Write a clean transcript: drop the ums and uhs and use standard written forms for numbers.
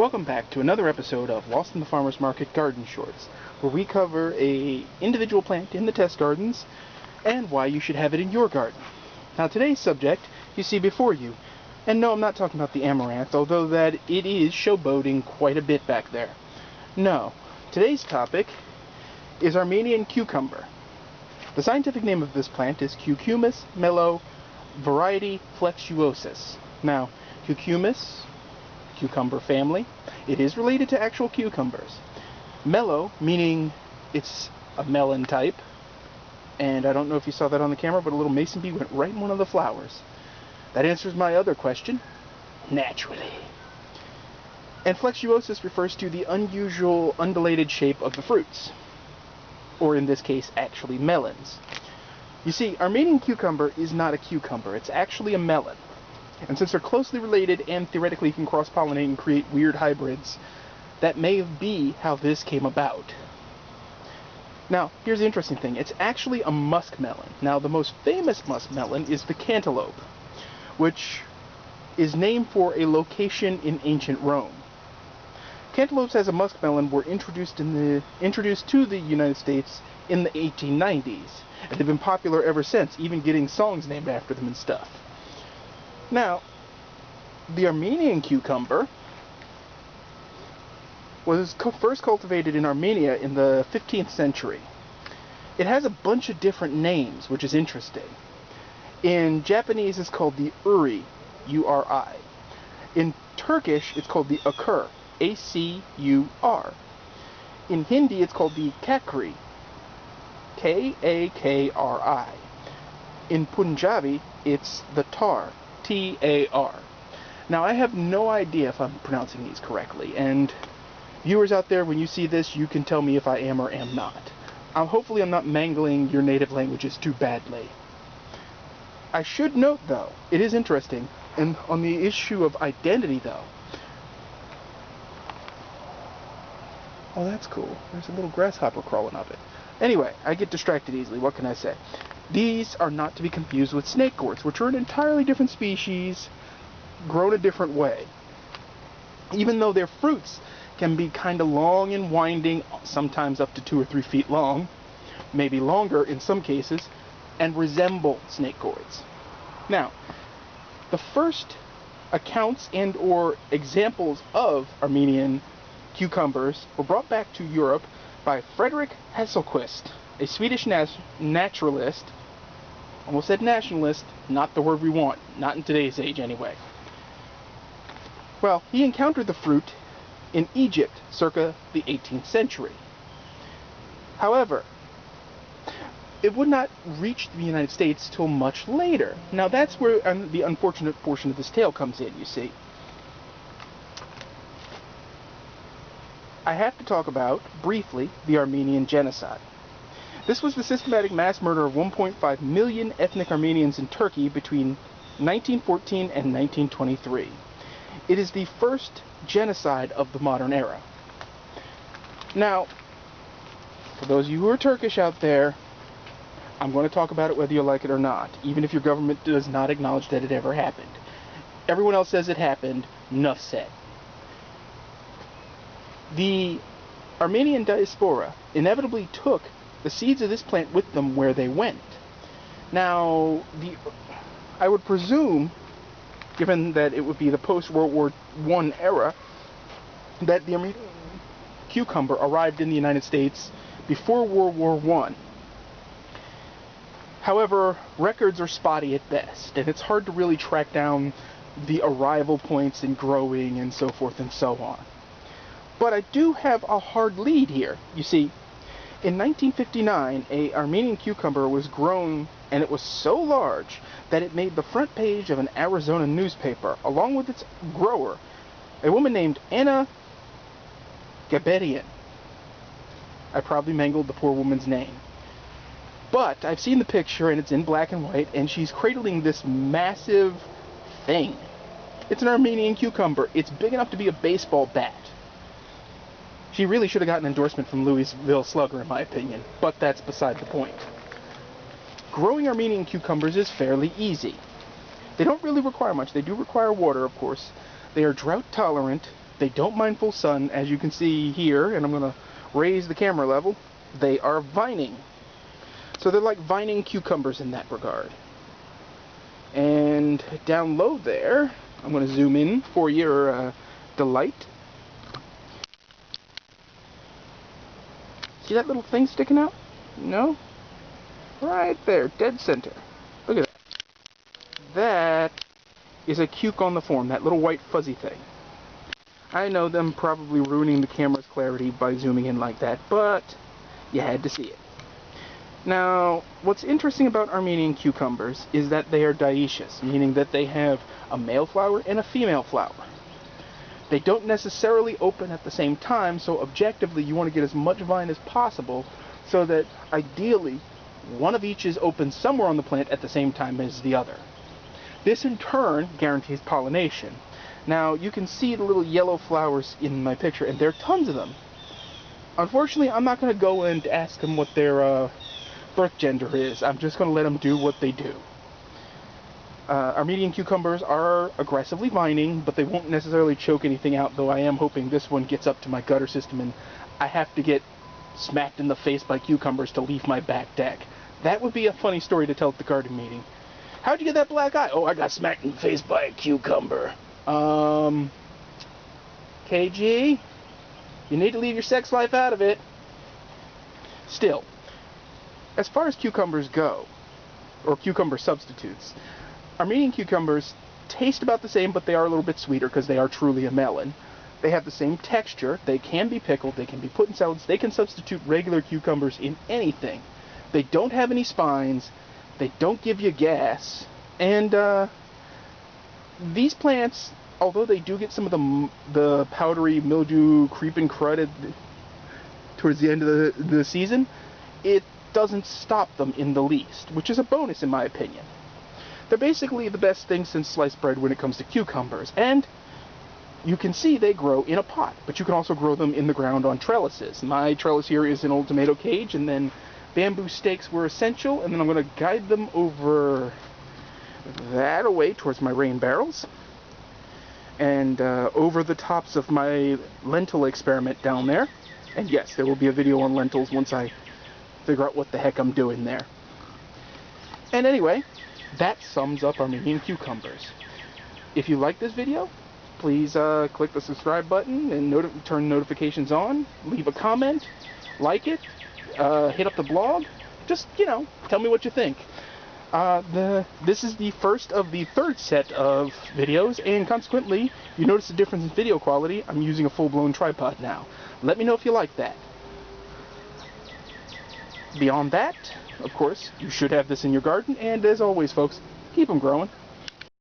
Welcome back to another episode of Lost in the Farmer's Market Garden Shorts, where we cover a individual plant in the test gardens and why you should have it in your garden. Now today's subject you see before you, and no, I'm not talking about the amaranth, although that it is showboating quite a bit back there. No, today's topic is Armenian cucumber. The scientific name of this plant is Cucumis, melo, variety flexuosus. Now, Cucumis, cucumber family, it is related to actual cucumbers. Melo, meaning it's a melon type, and I don't know if you saw that on the camera, but a little mason bee went right in one of the flowers. That answers my other question, naturally. And flexuosus refers to the unusual undulated shape of the fruits, or in this case, actually melons. You see, Armenian cucumber is not a cucumber, it's actually a melon. And since they're closely related and theoretically can cross-pollinate and create weird hybrids, that may be how this came about. Now, here's the interesting thing. It's actually a musk melon. Now, the most famous musk melon is the cantaloupe, which is named for a location in ancient Rome. Cantaloupes as a musk melon were introduced to the United States in the 1890s, and they've been popular ever since, even getting songs named after them and stuff. Now, the Armenian cucumber was first cultivated in Armenia in the 15th century. It has a bunch of different names, which is interesting. In Japanese, it's called the uri, U-R-I. In Turkish, it's called the akur, A-C-U-R. In Hindi, it's called the kakri, K-A-K-R-I. In Punjabi, it's the tar, T-A-R. Now, I have no idea if I'm pronouncing these correctly, and viewers out there, when you see this, you can tell me if I am or am not. Hopefully I'm not mangling your native languages too badly. I should note, though, it is interesting, and on the issue of identity, though. Oh, that's cool. There's a little grasshopper crawling up it. Anyway, I get distracted easily. What can I say? These are not to be confused with snake gourds, which are an entirely different species, grown a different way. Even though their fruits can be kind of long and winding, sometimes up to 2 or 3 feet long, maybe longer in some cases, and resemble snake gourds. Now, the first accounts and or examples of Armenian cucumbers were brought back to Europe by Frederick Hesselquist, a Swedish naturalist. Almost said nationalist, not the word we want, not in today's age anyway. Well, he encountered the fruit in Egypt circa the 18th century. However, it would not reach the United States till much later. Now that's where the unfortunate portion of this tale comes in, you see. I have to talk about, briefly, the Armenian genocide. This was the systematic mass murder of 1.5 million ethnic Armenians in Turkey between 1914 and 1923. It is the first genocide of the modern era. Now, for those of you who are Turkish out there, I'm going to talk about it whether you like it or not, even if your government does not acknowledge that it ever happened. Everyone else says it happened, enough said. The Armenian diaspora inevitably took the seeds of this plant with them where they went. Now, I would presume, given that it would be the post-World War I era, that the Armenian cucumber arrived in the United States before World War I. However, records are spotty at best, and it's hard to really track down the arrival points and growing and so forth and so on. But I do have a hard lead here. You see, in 1959, an Armenian cucumber was grown, and it was so large that it made the front page of an Arizona newspaper, along with its grower, a woman named Anna Gaberian. I probably mangled the poor woman's name. But I've seen the picture, and it's in black and white, and she's cradling this massive thing. It's an Armenian cucumber. It's big enough to be a baseball bat. She really should have gotten an endorsement from Louisville Slugger, in my opinion, but that's beside the point. Growing Armenian cucumbers is fairly easy. They don't really require much. They do require water, of course. They are drought tolerant, They don't mind full sun, as you can see here, and I'm going to raise the camera level. They are vining. So they're like vining cucumbers in that regard. And down low there, I'm going to zoom in for your delight. See that little thing sticking out? No? Right there, dead center. Look at that. That is a cuke on the form, that little white fuzzy thing. I know them probably ruining the camera's clarity by zooming in like that, but you had to see it. Now, what's interesting about Armenian cucumbers is that they are dioecious, meaning that they have a male flower and a female flower. They don't necessarily open at the same time, so objectively you want to get as much vine as possible so that ideally one of each is open somewhere on the plant at the same time as the other. This in turn guarantees pollination. Now you can see the little yellow flowers in my picture, and there are tons of them. Unfortunately, I'm not going to go and ask them what their birth gender is. I'm just going to let them do what they do. Armenian cucumbers are aggressively vining, but they won't necessarily choke anything out, though I am hoping this one gets up to my gutter system and I have to get smacked in the face by cucumbers to leave my back deck. That would be a funny story to tell at the garden meeting. How'd you get that black eye? Oh, I got smacked in the face by a cucumber. KG, you need to leave your sex life out of it. Still, as far as cucumbers go, or cucumber substitutes, Armenian cucumbers taste about the same, but they are a little bit sweeter because they are truly a melon. They have the same texture. They can be pickled. They can be put in salads. They can substitute regular cucumbers in anything. They don't have any spines. They don't give you gas. And these plants, although they do get some of the powdery mildew creeping crud towards the end of the season, it doesn't stop them in the least, which is a bonus in my opinion. They're basically the best thing since sliced bread when it comes to cucumbers, and you can see they grow in a pot, but you can also grow them in the ground on trellises. My trellis here is an old tomato cage, and then bamboo stakes were essential, and then I'm going to guide them over that away towards my rain barrels, and over the tops of my lentil experiment down there. And yes, there will be a video on lentils once I figure out what the heck I'm doing there. And anyway, that sums up Armenian cucumbers. If you like this video, please click the subscribe button and turn notifications on. Leave a comment, like it, hit up the blog. Just, tell me what you think. This is the first of the third set of videos, and consequently, you notice a difference in video quality. I'm using a full-blown tripod now. Let me know if you like that. Beyond that, of course, you should have this in your garden, and as always, folks, keep them growing.